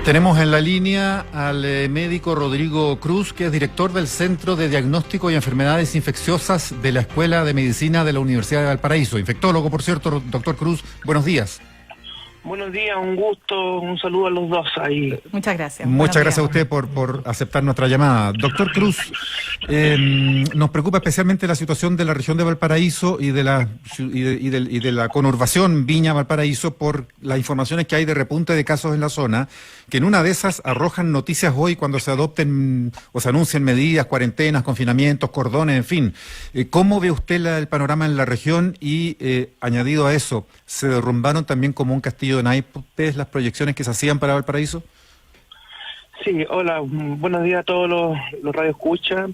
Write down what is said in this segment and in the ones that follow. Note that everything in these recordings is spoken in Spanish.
Tenemos en la línea al médico Rodrigo Cruz, que es director del Centro de Diagnóstico y Enfermedades Infecciosas de la Escuela de Medicina de la Universidad de Valparaíso. Infectólogo, por cierto, doctor Cruz, buenos días. Buenos días, un gusto, un saludo a los dos ahí. Muchas gracias. Muchas gracias a usted por aceptar nuestra llamada. Doctor Cruz, nos preocupa especialmente la situación de la región de Valparaíso y de la conurbación Viña-Valparaíso por las informaciones que hay de repunte de casos en la zona, que en una de esas arrojan noticias hoy cuando se adopten o se anuncien medidas, cuarentenas, confinamientos, cordones, en fin. ¿Cómo ve usted el panorama en la región? Y añadido a eso, ¿se derrumbaron también como un castillo de naipes las proyecciones que se hacían para Valparaíso? Sí, hola, buenos días a todos los radioescuchas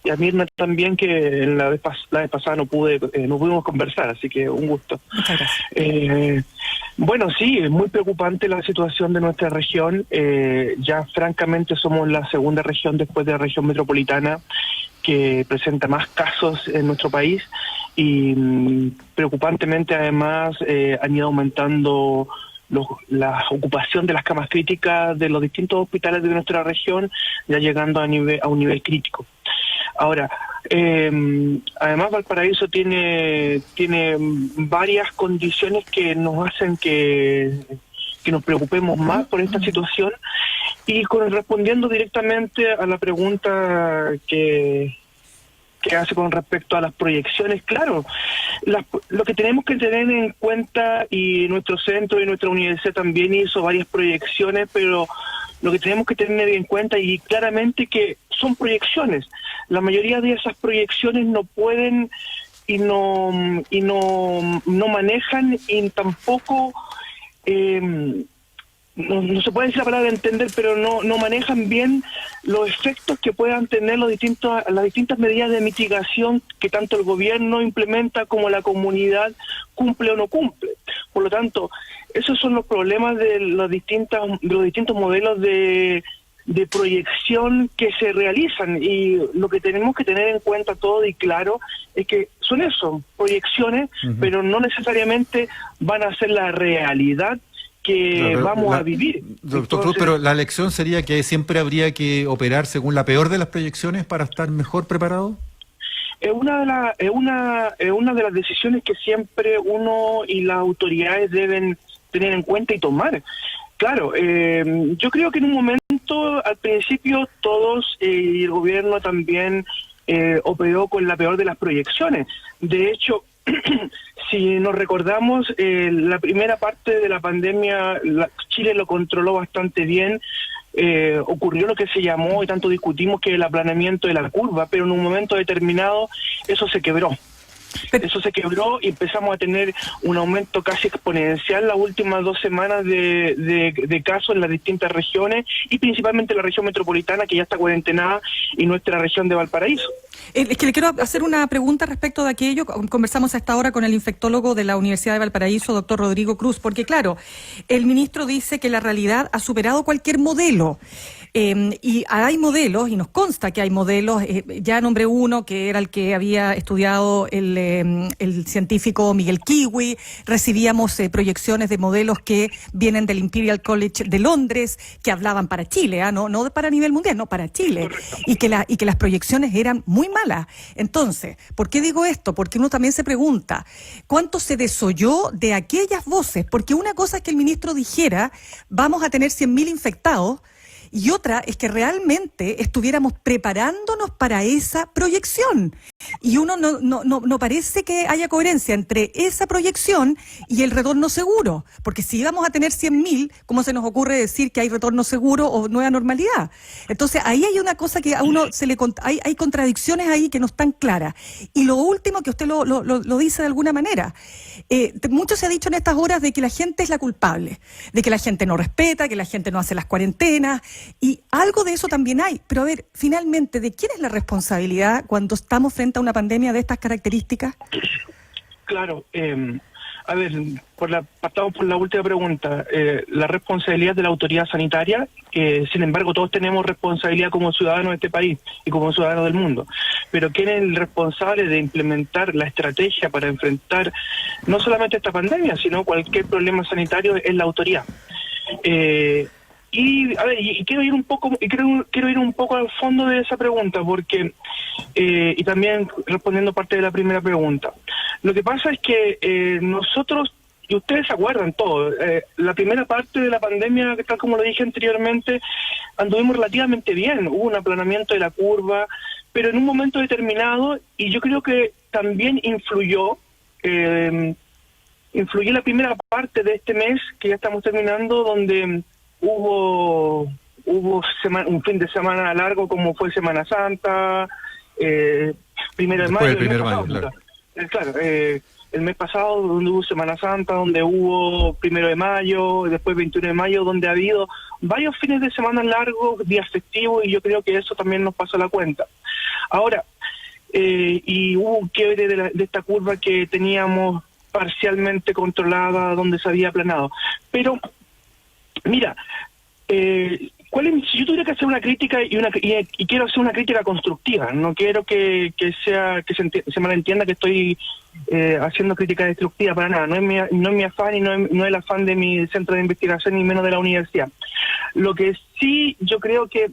y a Mirna también, que la vez pasada no pudimos conversar, así que un gusto. Muchas gracias. Bueno, sí, es muy preocupante la situación de nuestra región. Ya francamente somos la segunda región después de la región metropolitana que presenta más casos en nuestro país y preocupantemente además han ido aumentando la ocupación de las camas críticas de los distintos hospitales de nuestra región, ya llegando a un nivel crítico. Ahora, además Valparaíso tiene varias condiciones que nos hacen que nos preocupemos más por esta situación, y respondiendo directamente a la pregunta que hace con respecto a las proyecciones, claro, lo que tenemos que tener en cuenta, y nuestro centro y nuestra universidad también hizo varias proyecciones, pero lo que tenemos que tener en cuenta, y claramente, que son proyecciones. La mayoría de esas proyecciones no pueden y no manejan, y tampoco no se puede decir la palabra entender, pero no manejan bien los efectos que puedan tener las distintas medidas de mitigación que tanto el gobierno implementa como la comunidad cumple o no cumple. Por lo tanto, esos son los problemas de los distintos modelos de proyección que se realizan, y lo que tenemos que tener en cuenta todo y claro es que son eso, proyecciones, pero no necesariamente van a ser la realidad que vamos a vivir. Doctor Cruz, pero la lección sería que siempre habría que operar según la peor de las proyecciones para estar mejor preparado. Es una de las decisiones que siempre uno y las autoridades deben tener en cuenta y tomar. Claro, yo creo que en un momento, al principio, todos y el gobierno también operó con la peor de las proyecciones. De hecho, si nos recordamos, la primera parte de la pandemia, Chile lo controló bastante bien. Ocurrió lo que se llamó, y tanto discutimos, que el aplanamiento de la curva, pero en un momento determinado eso se quebró. Eso se quebró y empezamos a tener un aumento casi exponencial las últimas 2 semanas de casos en las distintas regiones, y principalmente la región metropolitana, que ya está cuarentenada, y nuestra región de Valparaíso. Es que le quiero hacer una pregunta respecto de aquello. Conversamos hasta ahora con el infectólogo de la Universidad de Valparaíso, doctor Rodrigo Cruz, porque claro, el ministro dice que la realidad ha superado cualquier modelo. Y hay modelos, y nos consta que hay modelos, ya nombré uno que era el que había estudiado el científico Miguel Kiwi. Recibíamos proyecciones de modelos que vienen del Imperial College de Londres, que hablaban para Chile, no para nivel mundial, no, para Chile, y que las proyecciones eran muy malas. Entonces, ¿por qué digo esto? Porque uno también se pregunta, ¿cuánto se desoyó de aquellas voces? Porque una cosa es que el ministro dijera, vamos a tener 100.000 infectados, y otra es que realmente estuviéramos preparándonos para esa proyección. Y uno no parece que haya coherencia entre esa proyección y el retorno seguro. Porque si íbamos a tener 100.000, ¿cómo se nos ocurre decir que hay retorno seguro o nueva normalidad? Entonces ahí hay una cosa que a uno hay contradicciones ahí que no están claras. Y lo último, que usted lo dice de alguna manera, mucho se ha dicho en estas horas de que la gente es la culpable, de que la gente no respeta, que la gente no hace las cuarentenas, y algo de eso también hay. Pero a ver, finalmente, ¿de quién es la responsabilidad cuando estamos frente a una pandemia de estas características? Claro, a ver, partamos por la última pregunta. La responsabilidad de la autoridad sanitaria, que sin embargo todos tenemos responsabilidad como ciudadanos de este país y como ciudadanos del mundo. Pero ¿quién es el responsable de implementar la estrategia para enfrentar no solamente esta pandemia, sino cualquier problema sanitario? Es la autoridad. Y a ver, y quiero ir un poco, quiero ir un poco al fondo de esa pregunta, porque y también respondiendo parte de la primera pregunta. Lo que pasa es que nosotros, y ustedes se acuerdan todo, la primera parte de la pandemia, tal como lo dije anteriormente, anduvimos relativamente bien, hubo un aplanamiento de la curva, pero en un momento determinado, y yo creo que también influyó la primera parte de este mes, que ya estamos terminando, donde hubo un fin de semana largo como fue Semana Santa, 1 de mayo. El 1 de mayo, claro. Claro, el mes pasado donde hubo Semana Santa, donde hubo 1 de mayo, después 21 de mayo, donde ha habido varios fines de semana largos, días festivos, y yo creo que eso también nos pasó la cuenta. Ahora, y hubo un quiebre de esta curva que teníamos parcialmente controlada, donde se había aplanado. Pero, mira, si yo tuviera que hacer una crítica y quiero hacer una crítica constructiva, no quiero que se malentienda que estoy haciendo crítica destructiva, para nada, no es mi afán y no es el afán de mi centro de investigación ni menos de la universidad. Lo que sí yo creo que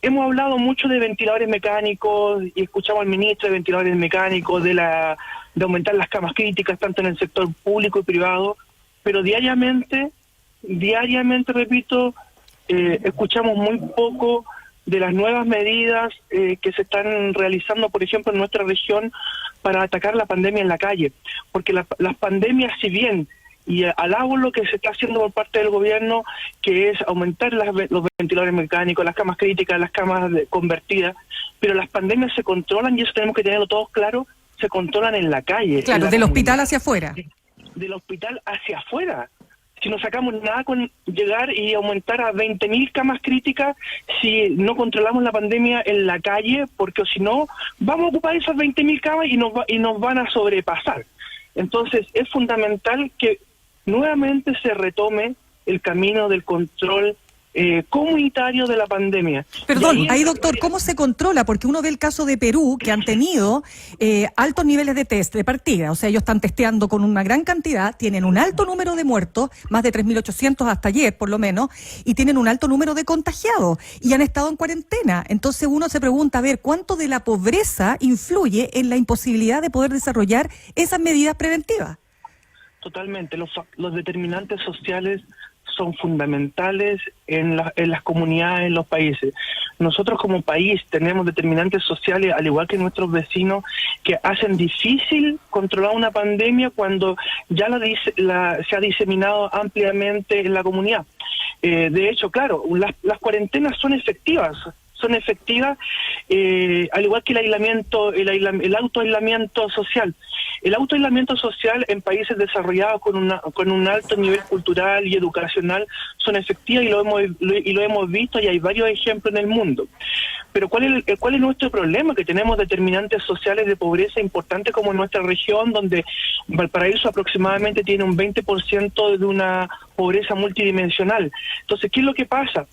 hemos hablado mucho de ventiladores mecánicos y escuchamos al ministro de ventiladores mecánicos, de aumentar las camas críticas tanto en el sector público y privado, pero diariamente, repito, escuchamos muy poco de las nuevas medidas que se están realizando, por ejemplo, en nuestra región para atacar la pandemia en la calle. Porque las pandemias, si bien, y alabo lo que se está haciendo por parte del gobierno, que es aumentar los ventiladores mecánicos, las camas críticas, las camas convertidas, pero las pandemias se controlan, y eso tenemos que tenerlo todos claro, se controlan en la calle. Claro, del hospital hacia afuera. Del hospital hacia afuera. Si no sacamos nada con llegar y aumentar a 20.000 camas críticas si no controlamos la pandemia en la calle, porque si no, vamos a ocupar esas 20.000 camas y nos van a sobrepasar. Entonces, es fundamental que nuevamente se retome el camino del control comunitario de la pandemia. Perdón, ahí doctor, ¿cómo se controla? Porque uno ve el caso de Perú, que han tenido altos niveles de test de partida, o sea, ellos están testeando con una gran cantidad, tienen un alto número de muertos, más de 3.800 hasta ayer por lo menos, y tienen un alto número de contagiados, y han estado en cuarentena. Entonces uno se pregunta, a ver, ¿cuánto de la pobreza influye en la imposibilidad de poder desarrollar esas medidas preventivas? Totalmente, los determinantes sociales son fundamentales en las comunidades, en los países. Nosotros como país tenemos determinantes sociales, al igual que nuestros vecinos, que hacen difícil controlar una pandemia cuando ya se ha diseminado ampliamente en la comunidad. De hecho, claro, las cuarentenas son efectivas, al igual que el autoaislamiento social. El autoaislamiento social en países desarrollados con un alto nivel cultural y educacional son efectivas, y lo hemos visto, y hay varios ejemplos en el mundo. Pero ¿cuál es nuestro problema? Que tenemos determinantes sociales de pobreza importantes, como en nuestra región, donde Valparaíso aproximadamente tiene un 20% de una pobreza multidimensional. Entonces, ¿qué es lo que pasa?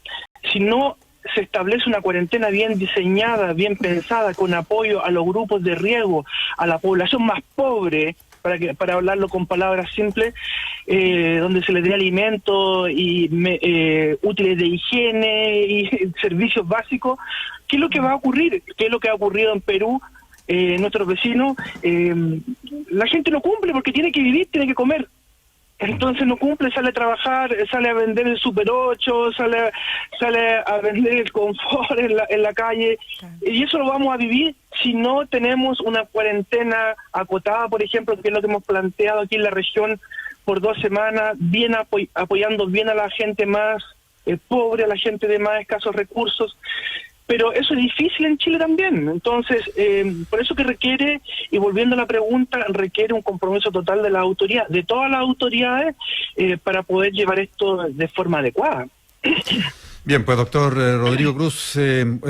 Si no se establece una cuarentena bien diseñada, bien pensada, con apoyo a los grupos de riesgo, a la población más pobre, para hablarlo con palabras simples, donde se les dé alimentos y útiles de higiene y servicios básicos, ¿qué es lo que va a ocurrir? ¿Qué es lo que ha ocurrido en Perú? Nuestros vecinos, la gente no cumple porque tiene que vivir, tiene que comer. Entonces no cumple, sale a trabajar, sale a vender el Super 8, sale a vender el confort en la calle, y eso lo vamos a vivir si no tenemos una cuarentena acotada, por ejemplo, que es lo que hemos planteado aquí en la región, por 2 semanas, bien apoyando bien a la gente más pobre, a la gente de más escasos recursos. Pero eso es difícil en Chile también. Entonces, por eso que requiere, y volviendo a la pregunta, requiere un compromiso total de la autoridad, de todas las autoridades, para poder llevar esto de forma adecuada. Bien, pues doctor Rodrigo Cruz,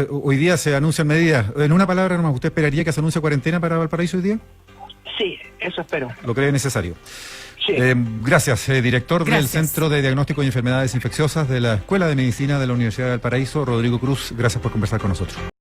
hoy día se anuncian medidas. En una palabra nomás, ¿usted esperaría que se anuncie cuarentena para Valparaíso hoy día? Sí, eso espero. ¿Lo cree necesario? Sí. Gracias, director del Gracias. Centro de Diagnóstico y Enfermedades Infecciosas de la Escuela de Medicina de la Universidad de Valparaíso, Rodrigo Cruz. Gracias por conversar con nosotros.